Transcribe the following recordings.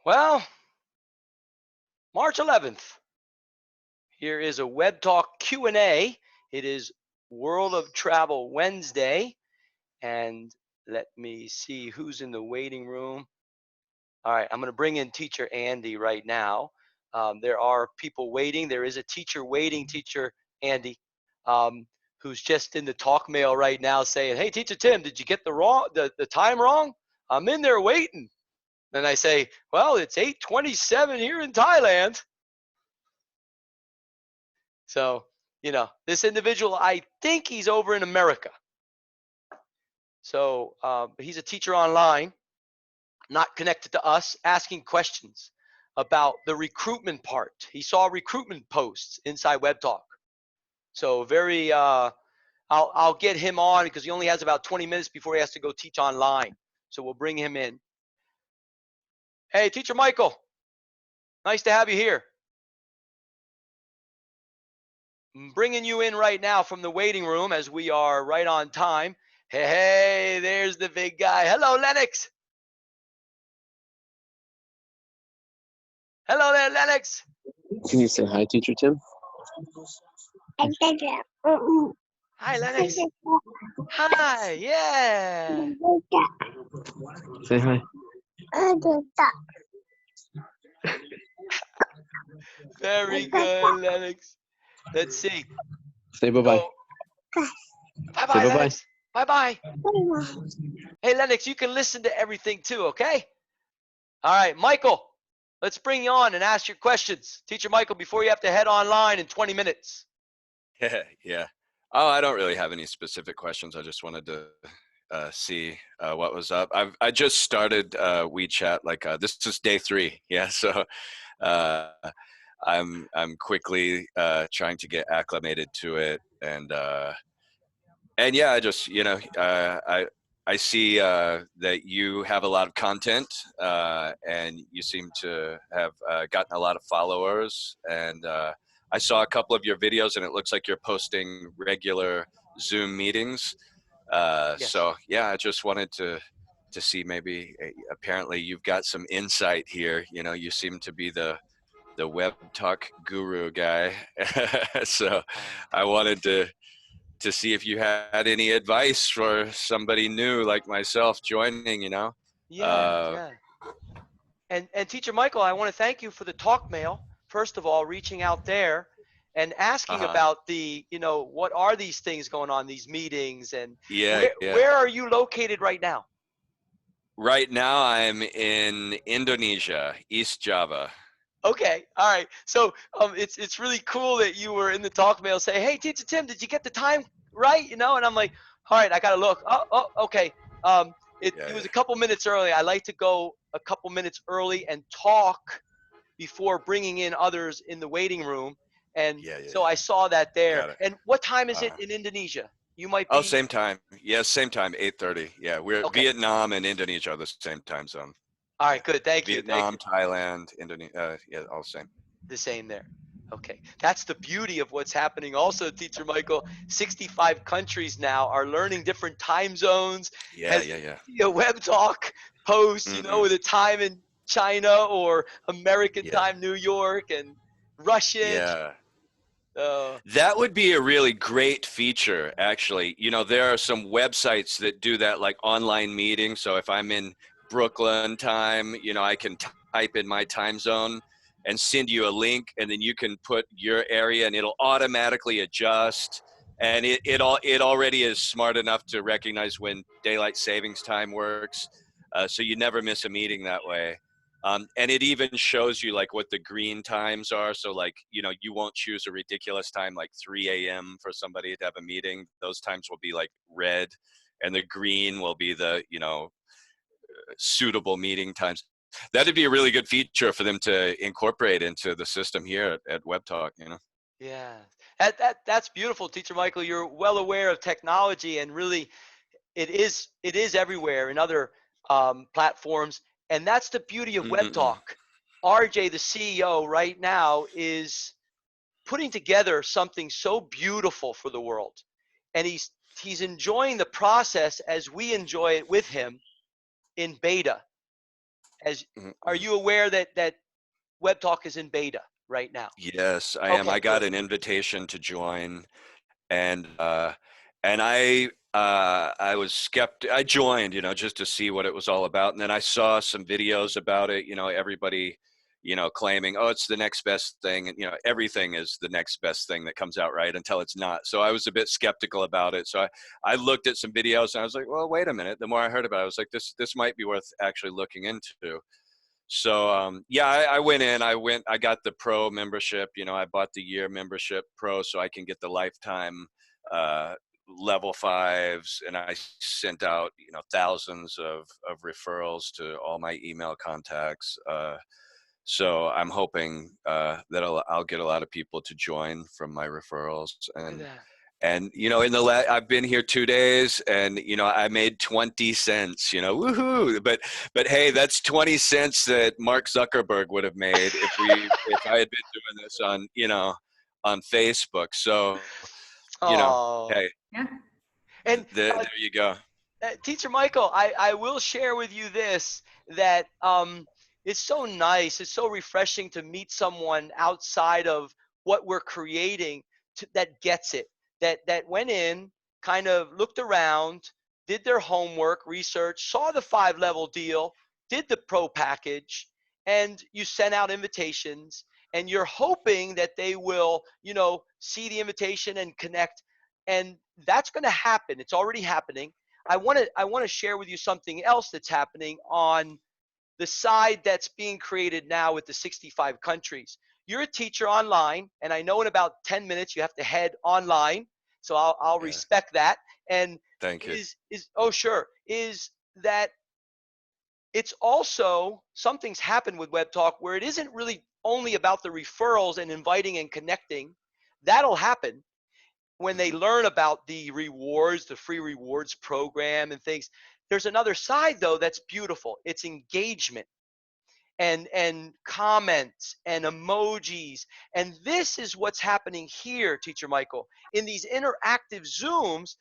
Well, March 11th, here is a WebTalk Q&A. It is World of Travel Wednesday, and let me see who's in the waiting room. All right, I'm going to bring in Teacher Andy right now. There are people waiting. There is a teacher waiting, Teacher Andy, who's just in the talk mail right now saying, "Hey, Teacher Tim, did you get the time wrong? I'm in there waiting." Then I say, "Well, it's 8:27 here in Thailand." So, this individual, I think he's over in America. So he's a teacher online, not connected to us, asking questions about the recruitment part. He saw recruitment posts inside WebTalk. So I'll get him on because he only has about 20 minutes before he has to go teach online. So we'll bring him in. Hey, Teacher Michael, nice to have you here. I'm bringing you in right now from the waiting room as we are right on time. Hey, there's the big guy. Hello, Lennox. Hello there, Lennox. Can you say hi, Teacher Tim? Hi, Lennox. Hi, yeah. Say hi. Very good, Lennox. Let's see. Say bye-bye. Bye-bye, Say bye-bye. Lennox. Bye-bye. Hey, Lennox, you can listen to everything too, okay? All right, Michael, let's bring you on and ask your questions. Teacher Michael, before you have to head online in 20 minutes. Yeah. Oh, I don't really have any specific questions. I just wanted to see what was up. I just started WeChat. This is day 3. Yeah, so I'm quickly trying to get acclimated to it, and yeah, I just I see that you have a lot of content, and you seem to have gotten a lot of followers, and I saw a couple of your videos, and it looks like you're posting regular Zoom meetings. Yes. So yeah, I just wanted to see maybe apparently you've got some insight here. You seem to be the web talk guru guy. So I wanted to see if you had any advice for somebody new like myself joining. Yeah. And Teacher Michael, I want to thank you for the talk mail. First of all, reaching out there and asking about the, what are these things going on, these meetings, and where are you located right now? Right now I'm in Indonesia, East Java. Okay, all right. So it's really cool that you were in the talk mail saying, "Hey, Teacher Tim, did you get the time right?" And I'm like, "All right, I gotta look." Oh, okay. It was a couple minutes early. I like to go a couple minutes early and talk before bringing in others in the waiting room. And so I saw that there. And what time is it in Indonesia? You might be. Oh, same time. Yeah, same time, 8:30. Yeah, we're Vietnam and Indonesia are the same time zone. All right, good. Thank you. Vietnam, Thailand, Indonesia. Yeah, all the same. The same there. Okay, that's the beauty of what's happening. Also, Teacher Michael, 65 countries now are learning different time zones. Yeah. Web talk posts, with a time in China or American time, New York, and Russian. Yeah. That would be a really great feature, actually. There are some websites that do that, like online meetings. So if I'm in Brooklyn time, I can type in my time zone and send you a link, and then you can put your area, and it'll automatically adjust. And it already is smart enough to recognize when daylight savings time works, so you never miss a meeting that way. And it even shows you like what the green times are. So you won't choose a ridiculous time like 3 a.m. for somebody to have a meeting. Those times will be like red, and the green will be the suitable meeting times. That'd be a really good feature for them to incorporate into the system here at WebTalk. Yeah, that's beautiful, Teacher Michael. You're well aware of technology, and really, it is everywhere in other platforms, and that's the beauty of WebTalk. RJ, the CEO, right now is putting together something so beautiful for the world, and he's enjoying the process as we enjoy it with him in beta. As are Mm-mm. you aware that WebTalk is in beta right now? Yes, I am. Okay, I good. got an invitation to join, and I was skeptic. I joined, just to see what it was all about, and then I saw some videos about it. Everybody, claiming, oh, it's the next best thing, and everything is the next best thing that comes out, right? Until it's not. So I was a bit skeptical about it. So I looked at some videos, and I was like, well, wait a minute. The more I heard about it, I was like, this might be worth actually looking into. So yeah, I went in. I got the pro membership. I bought the year membership pro so I can get the lifetime uh, level fives, and I sent out thousands of referrals to all my email contacts. So I'm hoping that I'll get a lot of people to join from my referrals. Look at And that. I've been here 2 days, and I made 20 cents. Woohoo! But hey, that's 20 cents that Mark Zuckerberg would have made if I had been doing this on Facebook. So Oh, hey, Yeah. and there you go. Teacher Michael, I will share with you this that it's so nice, it's so refreshing to meet someone outside of what we're creating that gets it, that went in, kind of looked around, did their homework, research, saw the 5 level deal, did the pro package, and you sent out invitations, and you're hoping that they will, see the invitation and connect, and that's going to happen. It's already happening. I want to share with you something else that's happening on the side that's being created now with the 65 countries. You're a teacher online, and I know in about 10 minutes you have to head online, so I'll Yeah, respect that. And thank you. is oh sure is that it's also something's happened with Web Talk where it isn't really only about the referrals and inviting and connecting. That'll happen when they Hmm. learn about the rewards, the free rewards program and things. There's another side though that's beautiful. It's engagement and comments and emojis. And this is what's happening here, Teacher Michael. In these interactive Zooms,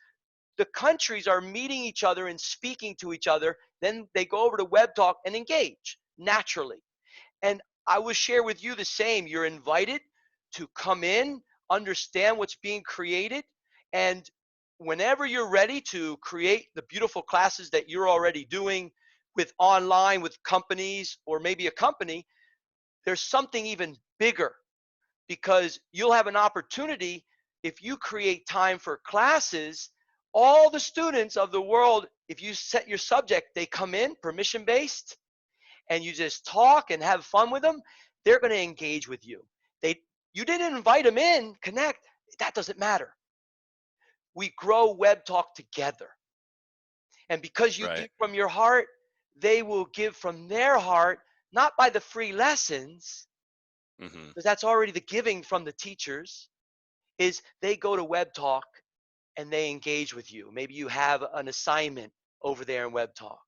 the countries are meeting each other and speaking to each other. Then they go over to Web Talk and engage naturally. And I will share with you the same. You're invited to come in, understand what's being created, and whenever you're ready to create the beautiful classes that you're already doing with online, with companies, or maybe a company, there's something even bigger because you'll have an opportunity if you create time for classes. All the students of the world, if you set your subject, they come in permission based and you just talk and have fun with them, they're going to engage with you. They You didn't invite them in, connect, that doesn't matter. We grow Web Talk together. And because you Right. give from your heart, they will give from their heart, not by the free lessons, Hmm. because that's already the giving from the teachers, is they go to Web Talk and they engage with you. Maybe you have an assignment over there in Web Talk,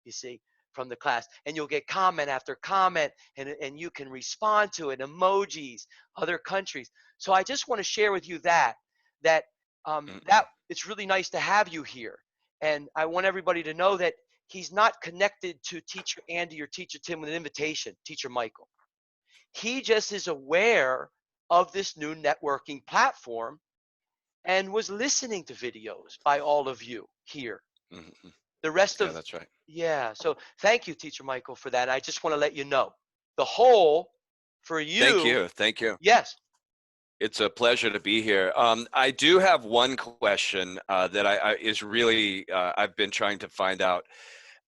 you see, from the class, and you'll get comment after comment, and you can respond to it, emojis, other countries. So I just want to share with you that it's really nice to have you here, and I want everybody to know that he's not connected to Teacher Andy or Teacher Tim with an invitation, Teacher Michael. He just is aware of this new networking platform and was listening to videos by all of you here. Hmm. The rest Yeah, of, that's right. yeah. So thank you, Teacher Michael, for that. I just want to let you know the whole for Thank you. you. Thank you. Yes. It's a pleasure to be here. I do have one question that is really I've been trying to find out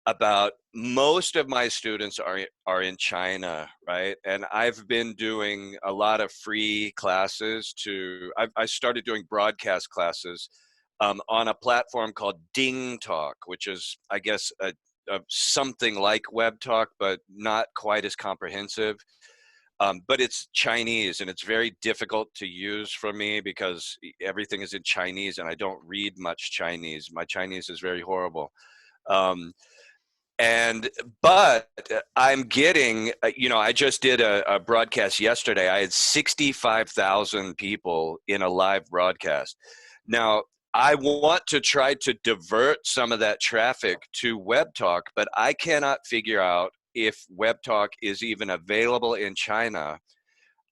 about. Most of my students are in China, right? And I've been doing a lot of free classes. I started doing broadcast classes on a platform called Ding Talk, which is, I guess, something like Web Talk, but not quite as comprehensive. But it's Chinese, and it's very difficult to use for me because everything is in Chinese and I don't read much Chinese. My Chinese is very horrible. Um, and but I'm getting, I just did a broadcast yesterday. I had 65,000 people in a live broadcast. Now, I want to try to divert some of that traffic to Web Talk, but I cannot figure out if WebTalk is even available in China.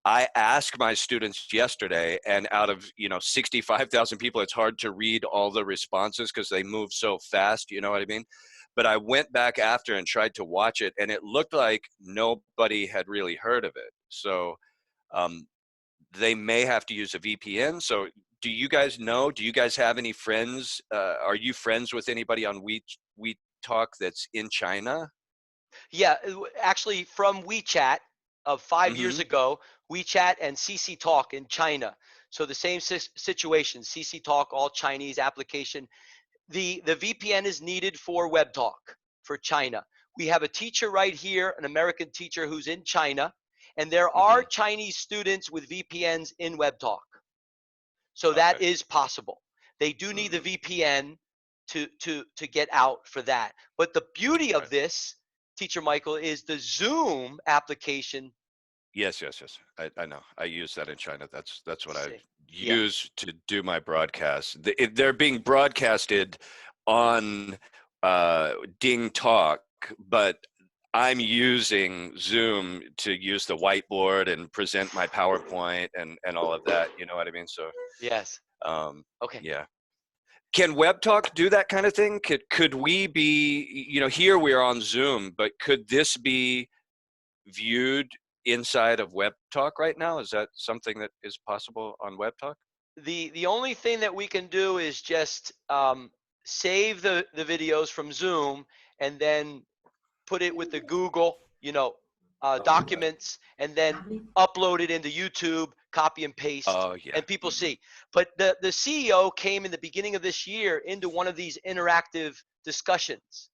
I asked my students yesterday, and out of 65,000 people, it's hard to read all the responses because they move so fast. You know what I mean? But I went back after and tried to watch it, and it looked like nobody had really heard of it. So um, they may have to use a VPN. So do you guys know? Do you guys have any friends? Are you friends with anybody on WeTalk that's in China? Yeah, actually, from WeChat of 5 years Mm-hmm. ago, WeChat and CC Talk in China. So the same situation, CC Talk, all Chinese application. The VPN is needed for WebTalk for China. We have a teacher right here, an American teacher who's in China, and there are Mm-hmm. Chinese students with VPNs in WebTalk. So that Okay. is possible. They do need the Mm-hmm. VPN to get out for that. But the beauty of Right. this, Teacher Michael, is the Zoom application. Yes, yes, yes. I know. I use that in China. That's what I See, yeah, use to do my broadcasts. They're being broadcasted on Ding Talk, but I'm using Zoom to use the whiteboard and present my PowerPoint and all of that. You know what I mean? So, yes. um, Okay. yeah. Can WebTalk do that kind of thing? Could we be, here we are on Zoom, but could this be viewed inside of WebTalk right now? Is that something that is possible on WebTalk? The only thing that we can do is just save the videos from Zoom and then put it with the Google, documents, and then upload it into YouTube, copy and paste, Oh yeah. and people Hmm. see. But the CEO came in the beginning of this year into one of these interactive discussions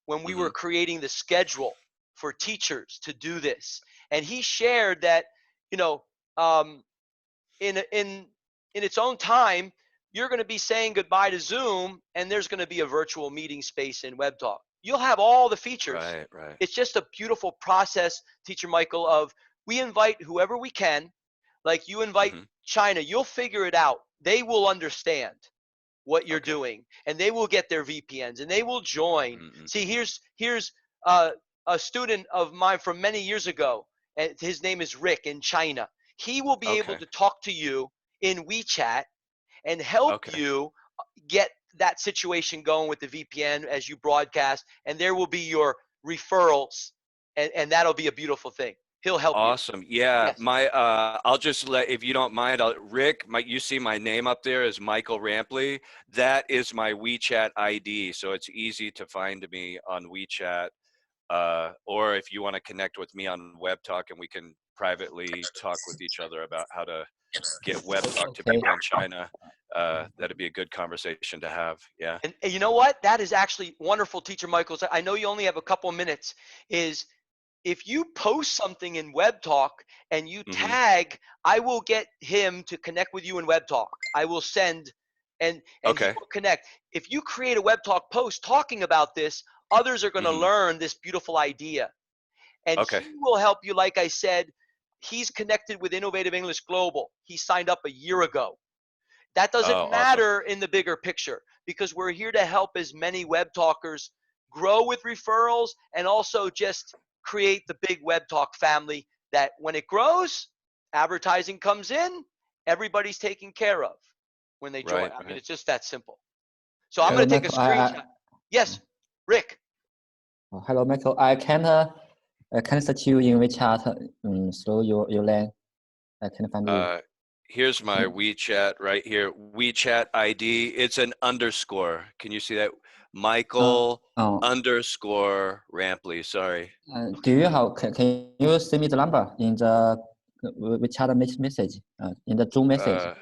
when we Hmm. were creating the schedule for teachers to do this, and he shared that, you know, um, in its own time, you're going to be saying goodbye to Zoom, and there's going to be a virtual meeting space in WebTalk. You'll have all the features. Right. Right. It's just a beautiful process, Teacher Michael, of we invite whoever we can, like you invite Hmm. China, you'll figure it out. They will understand what you're Okay. doing, and they will get their VPNs and they will join. Hmm. See, here's uh, a student of mine from many years ago, and his name is Rick in China. He will be able Okay. to talk to you in WeChat and help Okay. you get that situation going with the VPN as you broadcast, and there will be your referrals, and that'll be a beautiful thing. He'll help you. Awesome. Yeah. Yes. I'll just if you don't mind, Rick, you see my name up there is Michael Rampley. That is my WeChat ID. So it's easy to find me on WeChat. Or if you want to connect with me on WebTalk and we can privately talk with each other about how to get WebTalk to Okay. people in China, that'd be a good conversation to have. Yeah. And you know what? That is actually wonderful, Teacher Michaels. I know you only have a couple minutes. Is if you post something in Web Talk and you Hmm. tag, I will get him to connect with you in Web Talk. I will send, and he Okay. will connect. If you create a Web Talk post talking about this, others are going to Hmm. learn this beautiful idea, and Okay. he will help you. Like I said, he's connected with Innovative English Global. He signed up a year ago. That doesn't Oh, awesome. matter in the bigger picture because we're here to help as many web talkers grow with referrals and also just create the big web talk family that when it grows, advertising comes in, everybody's taken care of when they join. Right. I mean, Right. it's just that simple. So I'm Yeah. going Hello, to take a Michael. screenshot. Yes, Rick. Hello, Michael. I can search you in WeChat through your link. I can find you. Here's my WeChat right here. WeChat ID. It's an underscore. Can you see that? Uh, Michael uh, underscore Rampley. Sorry. do you have? Can you send me the number in the WeChat message? In the Zoom message. Uh,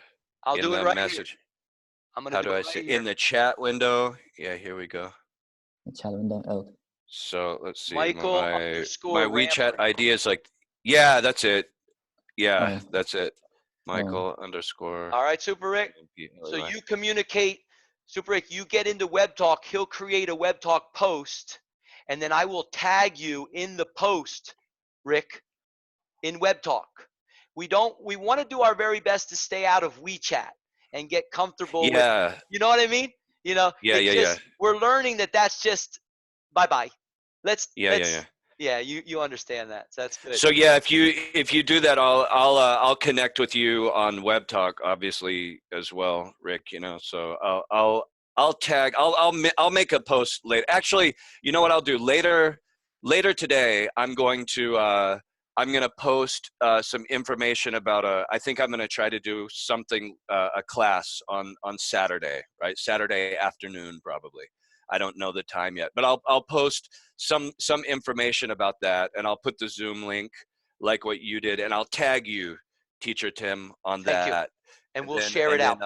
I'll in do it the right here. message. I'm going to How do do it I say? right In here. the chat window. Yeah, here we go. Chat window. Okay. So let's see. Michael My underscore WeChat Rampley. ID is like, yeah, that's it. Yeah, Oh, that's it. oh, Michael underscore All right, Super Rick. So MPLY. you communicate, Super Rick, you get into Web Talk, he'll create a Web Talk post, and then I will tag you in the post, Rick, in Web Talk. We want to do our very best to stay out of WeChat and get comfortable with, Yeah, you know what I mean? yeah, It's yeah, yeah, just we're learning that that's just bye bye. Let's yeah, yeah, yeah. Yeah, you understand that. So that's good. So yeah, if you do that, I'll connect with you on WebTalk, obviously as well, Rick. You know, so I'll tag. I'll make a post later. Actually, you know what I'll do later today. I'm gonna post some information about I think I'm gonna try to do something a class on Saturday, right? Saturday afternoon probably. I don't know the time yet, but I'll post some information about that, and I'll put the Zoom link like what you did, and I'll tag you, Teacher Tim, on Thank you. that. And And we'll then share it out.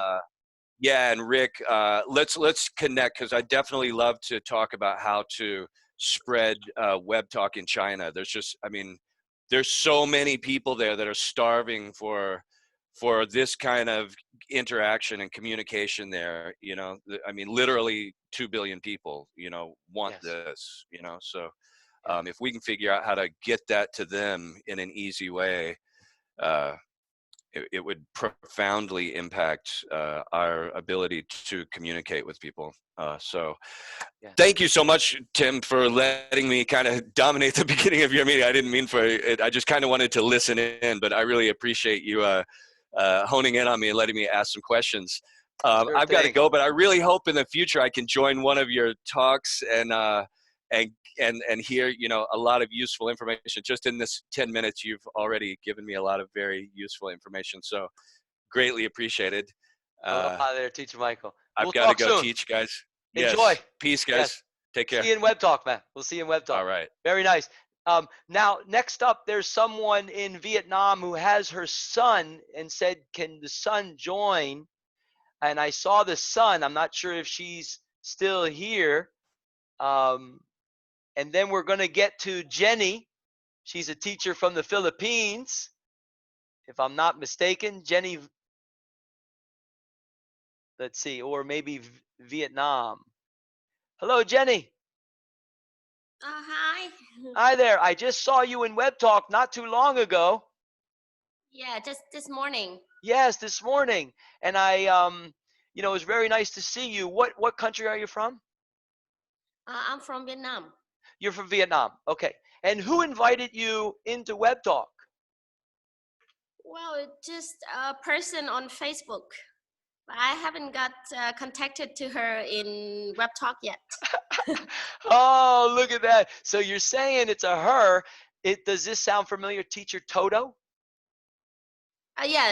yeah, and Rick, let's connect, because I definitely love to talk about how to spread web talk in China. There's just, I mean, there's so many people there that are starving for this kind of interaction and communication there. You know, I mean, literally 2 billion people, you know, want Yes. this. You know, so Yeah. if we can figure out how to get that to them in an easy way, it would profoundly impact our ability to communicate with people. So Yes. thank you so much, Tim, for letting me kind of dominate the beginning of your meeting. I didn't mean for it. I just kind of wanted to listen in, but I really appreciate you honing in on me and letting me ask some questions. Sure I've got to thing. go, but I really hope in the future I can join one of your talks and hear, you know, a lot of useful information. Just in this 10 minutes, you've already given me a lot of very useful information. So greatly appreciated. Aloha there, Teacher Michael. I've We'll got to talk go soon. teach, guys. Enjoy. Yes. Peace, Yes. guys. Take care. See you in Web Talk, man. We'll see you in Web Talk. All right. Very nice. Now, next up, there's someone in Vietnam who has her son and said, can the son join? And I saw the son. I'm not sure if she's still here. And then we're going to get to Jenny. She's a teacher from the Philippines, if I'm not mistaken. Jenny, let's see, or maybe Vietnam. Hello, Jenny. Hi. Hi there. I just saw you in Web Talk not too long ago. Yeah, just this morning. Yes, this morning. And it was very nice to see you. What country are you from? I'm from Vietnam. You're from Vietnam. Okay. And who invited you into Web Talk? Well, it's just a person on Facebook. I haven't got contacted to her in WebTalk yet. Oh, look at that. So you're saying it's a her. Does this sound familiar, Teacher Toto? Yeah.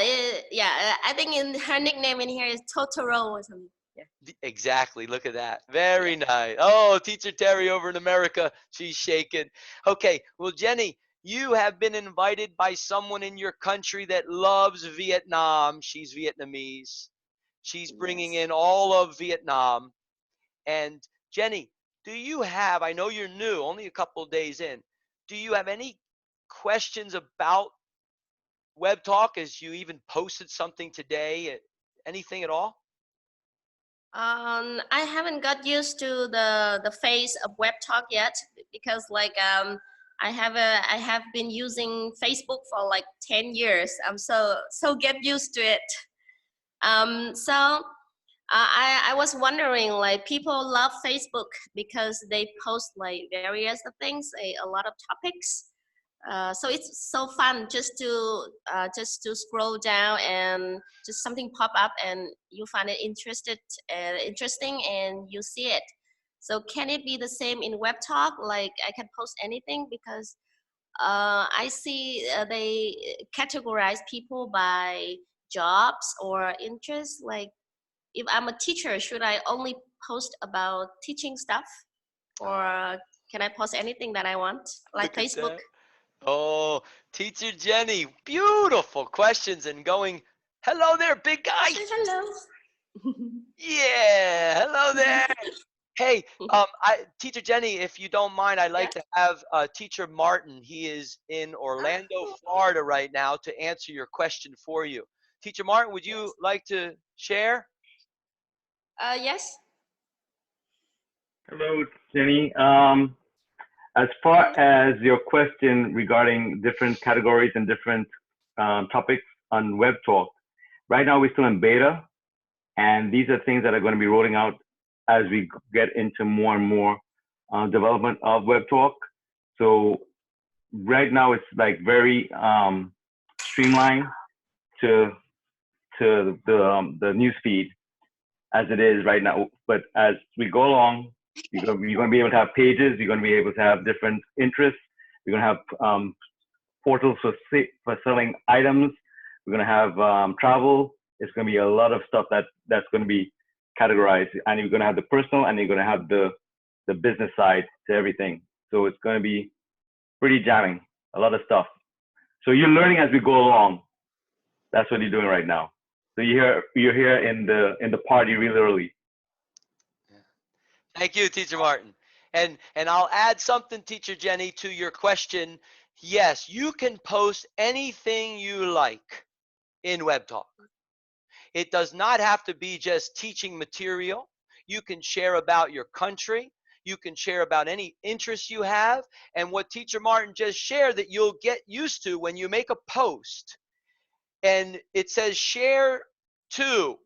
I think in her nickname in here is Totoro or something. Yeah. Exactly. Look at that. Very nice. Oh, Teacher Terry over in America. She's shaking. Okay. Well, Jenny, you have been invited by someone in your country that loves Vietnam. She's Vietnamese. She's bringing in all of Vietnam. And Jenny, I know you're new, only a couple of days in. Do you have any questions about Web Talk, as you even posted something today? Anything at all? I haven't got used to the face of WebTalk yet because I have been using Facebook for like 10 years. I'm so get used to it. I was wondering, like, people love Facebook because they post like various things, a lot of topics. So it's so fun just to scroll down and just something pop up and you find it interesting and you see it. So can it be the same in Web Talk? Like I can post anything because I see they categorize people by jobs or interests. Like if I'm a teacher, should I only post about teaching stuff, or can I post anything that I want, like Look at Facebook? that. Oh, Teacher Jenny, beautiful questions and going, hello there, big guy. Hello. Yeah, hello there. Hey, Teacher Jenny, if you don't mind, I'd like Yeah. to have Teacher Martin. He is in Orlando, Florida right now to answer your question for you. Teacher Martin, would you like to share? Yes. Hello, Jenny. As far as your question regarding different categories and different topics on Web Talk, right now we're still in beta, and these are things that are going to be rolling out as we get into more and more development of Web Talk. So right now it's like very streamlined to the news feed as it is right now. But as we go along, you're going to be able to have pages. You're going to be able to have different interests. You're going to have portals for selling items. We're going to have travel. It's going to be a lot of stuff that's going to be categorized, and you're going to have the personal, and you're going to have the business side to everything. So it's going to be pretty jamming, a lot of stuff. So you're learning as we go along. That's what you're doing right now. So you're here in the party really early. Thank you, Teacher Martin. And I'll add something, Teacher Jenny, to your question. Yes, you can post anything you like in WebTalk. It does not have to be just teaching material. You can share about your country. You can share about any interests you have. And what Teacher Martin just shared that you'll get used to when you make a post and it says share to,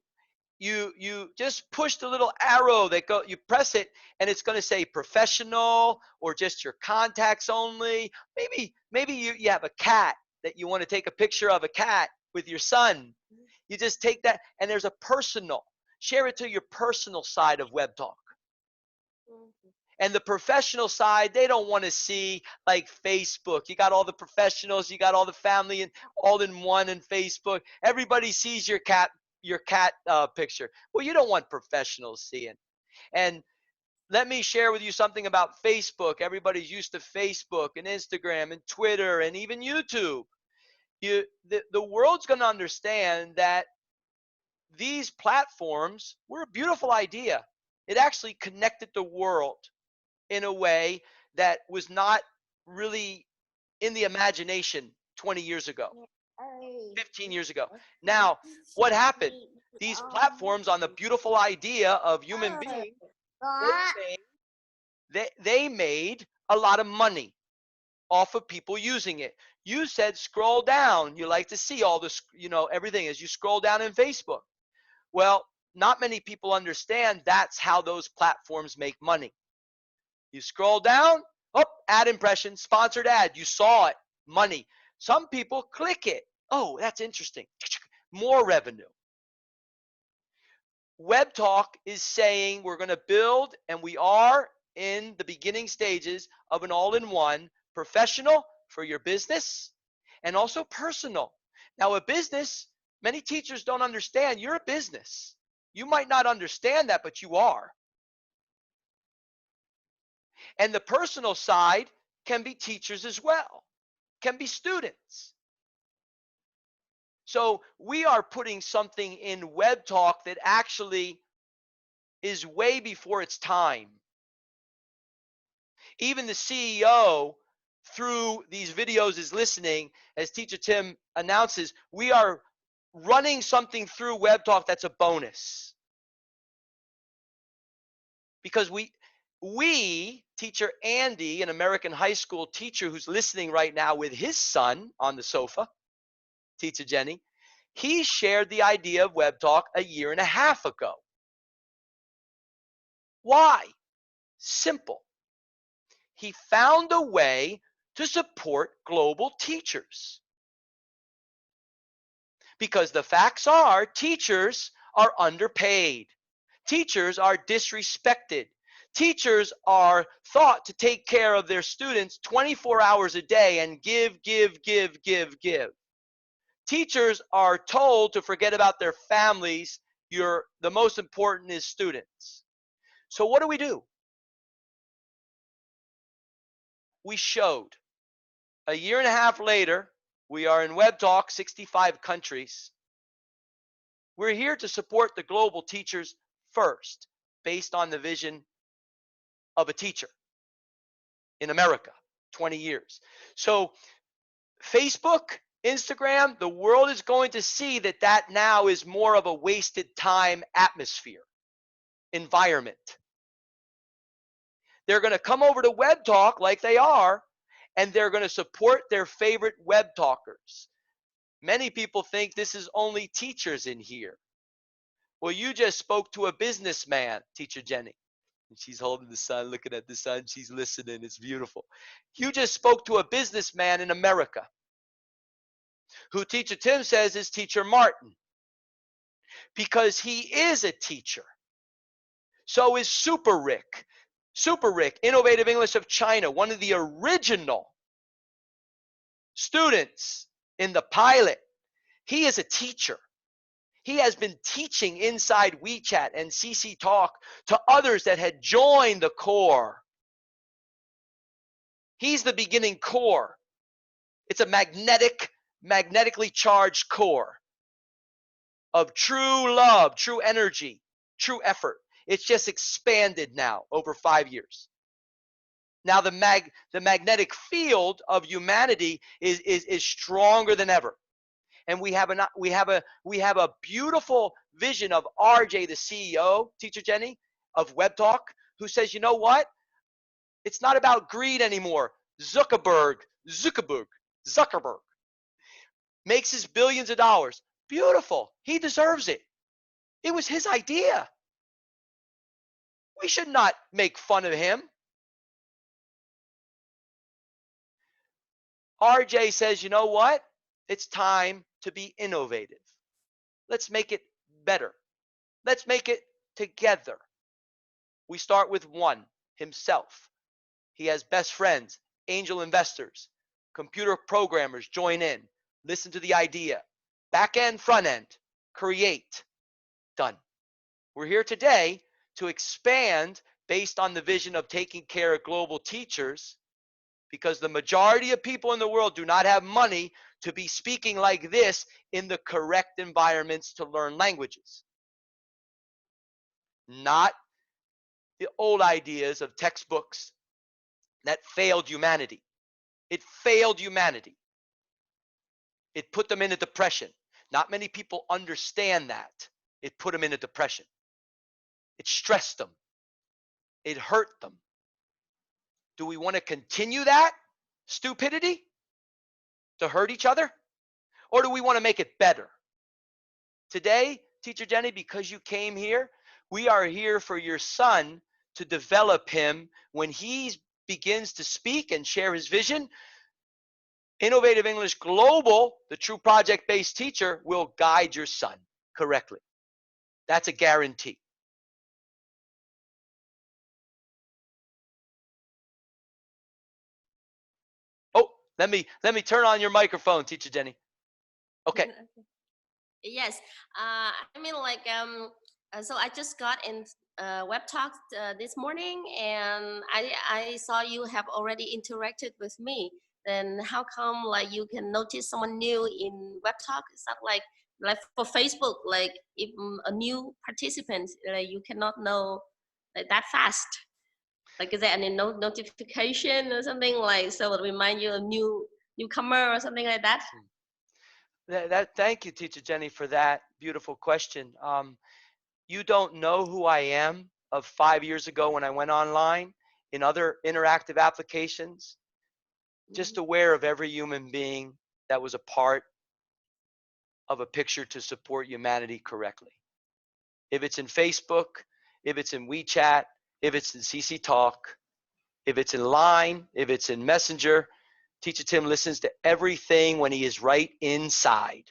you just push the little arrow that you press it, and it's going to say professional or just your contacts only. Maybe you have a cat that you want to take a picture of, a cat with your son. You just take that, and there's a personal. Share it to your personal side of WebTalk. And the professional side, they don't want to see like Facebook. You got all the professionals, you got all the family, and all in one in Facebook. Everybody sees your cat picture. Well, you don't want professionals seeing. And let me share with you something about Facebook. Everybody's used to Facebook and Instagram and Twitter and even YouTube. The world's going to understand that these platforms were a beautiful idea. It actually connected the world in a way that was not really in the imagination 20 years ago, 15 years ago. Now, what happened? These platforms on the beautiful idea of human beings, they made a lot of money off of people using it. You said scroll down. You like to see all this, everything as you scroll down in Facebook. Well, not many people understand that's how those platforms make money. You scroll down, ad impression, sponsored ad. You saw it, money. Some people click it. Oh, that's interesting. More revenue. WebTalk is saying we're going to build, and we are in the beginning stages of an all-in-one professional for your business and also personal. Now, a business, many teachers don't understand. You're a business. You might not understand that, but you are. And the personal side can be teachers as well, can be students. So we are putting something in WebTalk that actually is way before its time. Even the CEO through these videos is listening. As Teacher Tim announces, we are running something through WebTalk that's a bonus. Because we, Teacher Andy, an American high school teacher who's listening right now with his son on the sofa, Teacher Jenny, he shared the idea of WebTalk a year and a half ago. Why? Simple. He found a way to support global teachers. Because the facts are, teachers are underpaid. Teachers are disrespected. Teachers are thought to take care of their students 24 hours a day and give. Teachers are told to forget about their families. The most important is students. So what do? We showed. A year and a half later, we are in WebTalk, 65 countries. We're here to support the global teachers first, based on the vision of a teacher in America, 20 years. So Facebook, Instagram, the world is going to see that now is more of a wasted time atmosphere, environment. They're going to come over to WebTalk like they are, and they're going to support their favorite web talkers. Many people think this is only teachers in here. Well, you just spoke to a businessman, Teacher Jenny. And she's holding the sun, looking at the sun. She's listening. It's beautiful. You just spoke to a businessman in America who Teacher Tim says is Teacher Martin, because he is a teacher. So is Super Rick. Super Rick, Innovative English of China, one of the original students in the pilot. He is a teacher. He has been teaching inside WeChat and CC Talk to others that had joined the core. He's the beginning core. It's a magnetically charged core of true love, true energy, true effort. It's just expanded now over 5 years. Now the magnetic field of humanity is stronger than ever. And we have a beautiful vision of RJ, the CEO, Teacher Jenny, of WebTalk, who says, you know what? It's not about greed anymore. Zuckerberg makes his billions of dollars. Beautiful. He deserves it. It was his idea. We should not make fun of him. RJ says, you know what? It's time to be innovative. Let's make it better. Let's make it together. We start with one, himself. He has best friends, angel investors, computer programmers join in, listen to the idea. Back end, front end, create, done. We're here today to expand based on the vision of taking care of global teachers, because the majority of people in the world do not have money to be speaking like this in the correct environments to learn languages. Not the old ideas of textbooks that failed humanity. It failed humanity. It put them in a depression. Not many people understand that. It put them in a depression. It stressed them. It hurt them. Do we want to continue that stupidity to hurt each other? Or do we want to make it better? Today, Teacher Jenny, because you came here, we are here for your son to develop him when he begins to speak and share his vision. Innovative English Global, the true project-based teacher, will guide your son correctly. That's a guarantee. Oh, let me turn on your microphone, Teacher Jenny. Okay. Yes. I mean, like, so I just got in WebTalk this morning, and I saw you have already interacted with me. Then how come like you can notice someone new in WebTalk? It's not like for Facebook, like if a new participant, you cannot know like that fast. Like, is there any notification or something like so it remind you a newcomer or something like that? Thank you, Teacher Jenny, for that beautiful question. You don't know who I am of 5 years ago when I went online in other interactive applications. Just aware of every human being that was a part of a picture to support humanity correctly. If it's in Facebook, if it's in WeChat, if it's in CC Talk, if it's in Line, if it's in Messenger, Teacher Tim listens to everything when he is right inside.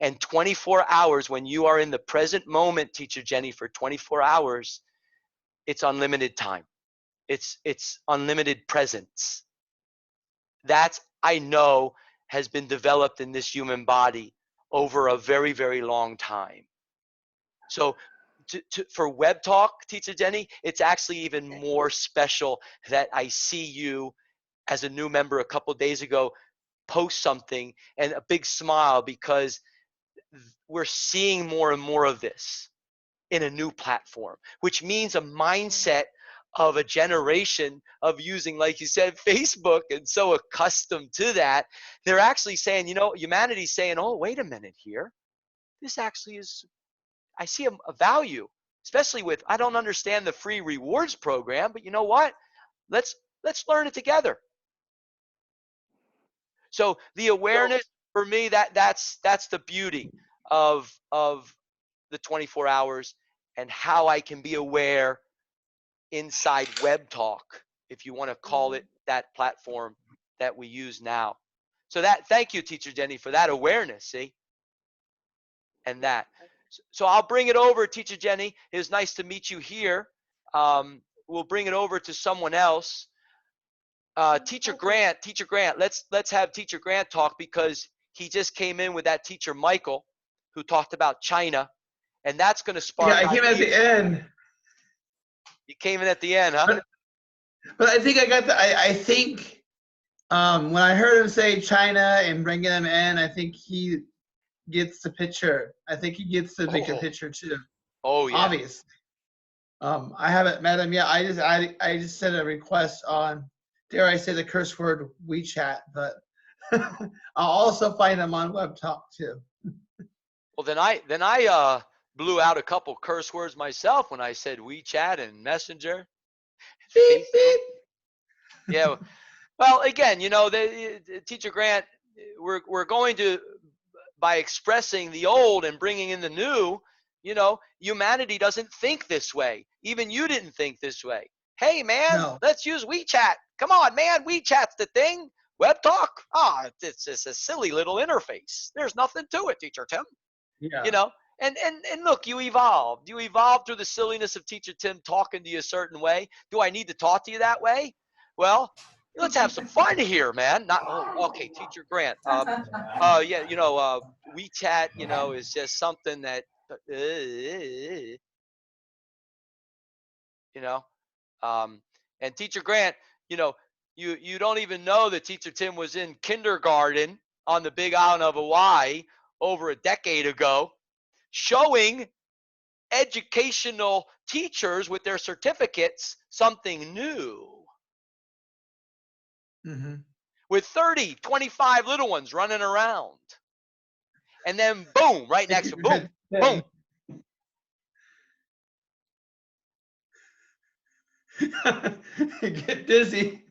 And 24 hours, when you are in the present moment, Teacher Jenny, for 24 hours, it's unlimited time. It's unlimited presence. That, I know, has been developed in this human body over a very, very long time. So for WebTalk, Teacher Jenny, it's actually even more special that I see you as a new member a couple days ago post something and a big smile, because we're seeing more and more of this in a new platform, which means a mindset of a generation of using, like you said, Facebook, and so accustomed to that. They're actually saying, you know, humanity's saying, oh, wait a minute here. This actually is, I see a value, especially with, I don't understand the free rewards program, but you know what? Let's learn it together. So the awareness for me, that's the beauty of the 24 hours. and how I can be aware inside WebTalk, if you want to call it that platform that we use now. So thank you, Teacher Jenny, for that awareness, see? And that. So I'll bring it over, Teacher Jenny. It was nice to meet you here. We'll bring it over to someone else. Teacher Grant, let's have Teacher Grant talk, because he just came in with that Teacher Michael who talked about China, and that's going to spark. Yeah, I came at the end. You came in at the end, huh? But I think I got I think when I heard him say China and bringing him in, I think he gets the picture. I think he gets the bigger picture too. Oh yeah. Obviously. I haven't met him yet. I just sent a request on, dare I say the curse word, WeChat, but I'll also find him on WebTalk too. Well, then I blew out a couple curse words myself when I said WeChat and Messenger. Beep, beep. Yeah. Well, again, you know, Teacher Grant, we're going to, by expressing the old and bringing in the new, you know, humanity doesn't think this way. Even you didn't think this way. Hey, man, No. let's use WeChat. Come on, man, WeChat's the thing. WebTalk, it's a silly little interface. There's nothing to it, Teacher Tim. Yeah. You know, and look, you evolved. You evolved through the silliness of Teacher Tim talking to you a certain way. Do I need to talk to you that way? Well, let's have some fun here, man. Not okay, Teacher Grant. Yeah, you know, WeChat, you know, is just something that, you know, and Teacher Grant, you know, you don't even know that Teacher Tim was in kindergarten on the Big Island of Hawaii over a decade ago, showing educational teachers with their certificates something new. Mm-hmm. With 30, 25 little ones running around. And then boom, right next to boom, boom. You get dizzy.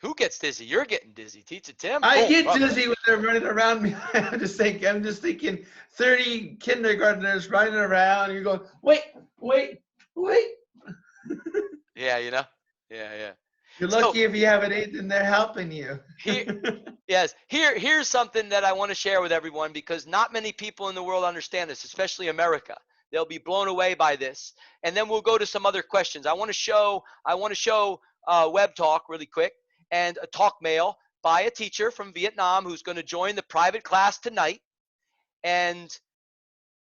Who gets dizzy? You're getting dizzy, Teacher Tim. I Boom, get up. dizzy when they're running around me. I'm just thinking 30 kindergartners running around. You're going, wait. Yeah, you know? Yeah. You're lucky if you have an eighth and they're helping you. Here's something that I want to share with everyone, because not many people in the world understand this, especially America. They'll be blown away by this. And then we'll go to some other questions. I want to show WebTalk really quick, and a talk mail by a teacher from Vietnam who's going to join the private class tonight. And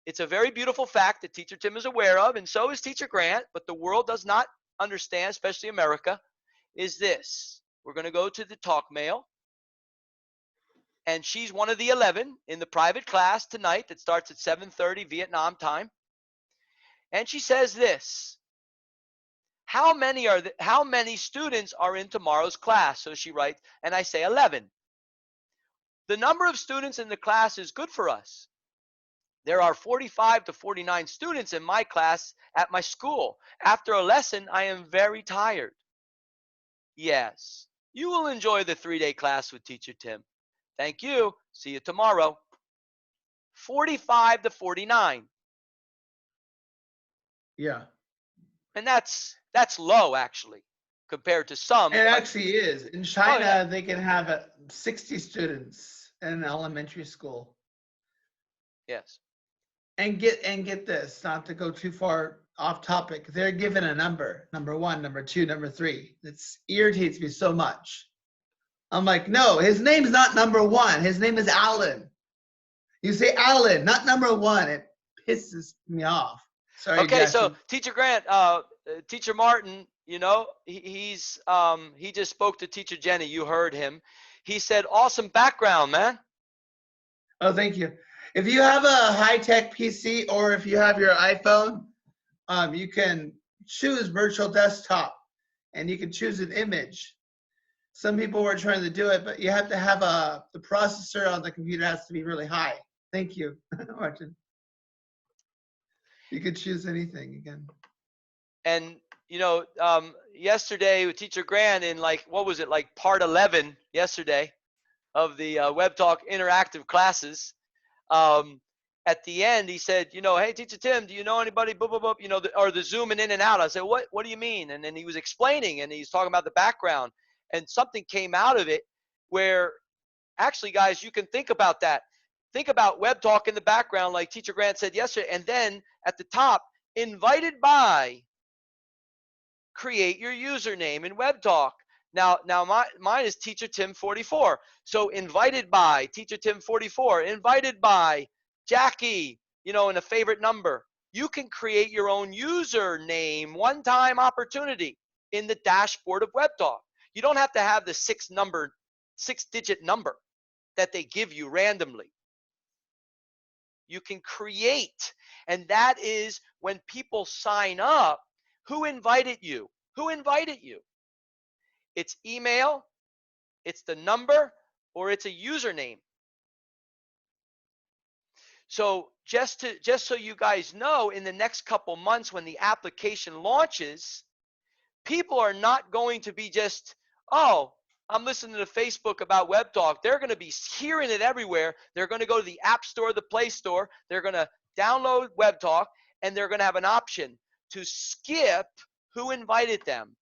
it's a very beautiful fact that Teacher Tim is aware of, and so is Teacher Grant, but the world does not understand, especially America, is this. We're going to go to the talk mail. And she's one of the 11 in the private class tonight that starts at 7:30 Vietnam time. And she says this: how many students are in tomorrow's class? So she writes, and I say 11. The number of students in the class is good for us. There are 45 to 49 students in my class at my school. After a lesson, I am very tired. Yes, you will enjoy the 3-day class with Teacher Tim. Thank you. See you tomorrow. 45 to 49. Yeah. And that's low, actually, compared to some. It actually is. In China, they can have 60 students in an elementary school. Yes. And get this, not to go too far off topic. They're given a number 1, number 2, number 3. It irritates me so much. I'm like, no, his name's not number 1. His name is Alan. You say Alan, not number 1. It pisses me off. Sorry. Okay, Jackie. so Teacher Grant, Teacher Martin, you know, he just spoke to Teacher Jenny. You heard him. He said, awesome background, man. Oh, thank you. If you have a high-tech PC or if you have your iPhone, you can choose virtual desktop and you can choose an image. Some people were trying to do it, but you have to have the processor on the computer has to be really high. Thank you, Martin. You could choose anything again. And, you know, yesterday with Teacher Grant in what was it, part 11 yesterday of the WebTalk interactive classes, at the end, he said, you know, hey, Teacher Tim, do you know anybody, boop, boop, boop, you know, or the zooming in and out. I said, what do you mean? And then he was explaining, and he's talking about the background, and something came out of it where actually, guys, you can think about that. Think about WebTalk in the background, like Teacher Grant said yesterday, and then at the top, invited by, create your username in WebTalk. Now mine is Teacher Tim 44. So invited by Teacher Tim 44, invited by Jackie, you know, in a favorite number. You can create your own username, one-time opportunity in the dashboard of WebTalk. You don't have to have the six-digit number that they give you randomly. You can create, and that is when people sign up. Who invited you? Who invited you? It's email, it's the number, or it's a username. So just so you guys know, in the next couple months when the application launches, people are not going to be just, oh, I'm listening to Facebook about WebTalk. They're going to be hearing it everywhere. They're going to go to the App Store, the Play Store. They're going to download WebTalk, and they're going to have an option to skip who invited them.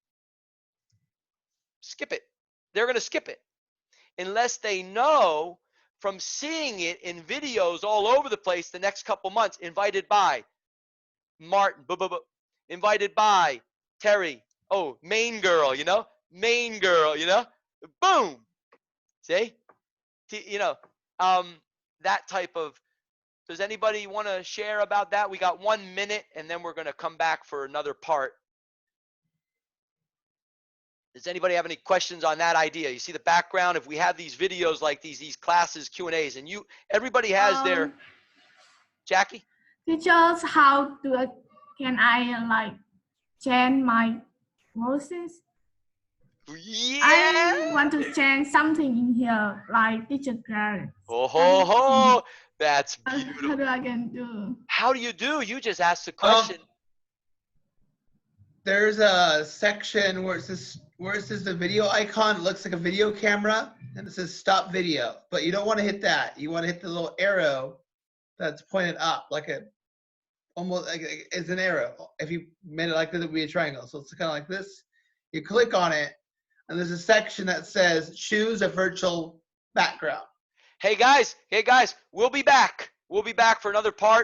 Skip it. They're going to skip it unless they know from seeing it in videos all over the place the next couple months. Invited by Martin, invited by Terry. Oh, main girl, you know, main girl, you know, boom. See, you know, that type of. Does anybody want to share about that? We got 1 minute, and then we're going to come back for another part. Does anybody have any questions on that idea? You see the background. If we have these videos like these classes, Q&As, and everybody has their. Jackie? Teachers, how can I like change my voices? Yeah. I want to change something in here, like Teacher Grant. Oh ho ho! That's beautiful. How do I can do? How do you do? You just asked the question. There's a section where it says the video icon. It looks like a video camera, and it says stop video. But you don't want to hit that. You want to hit the little arrow that's pointed up, like almost like it's an arrow. If you made it like this, it would be a triangle. So it's kind of like this. You click on it, and there's a section that says choose a virtual background. Hey guys, we'll be back. We'll be back for another part.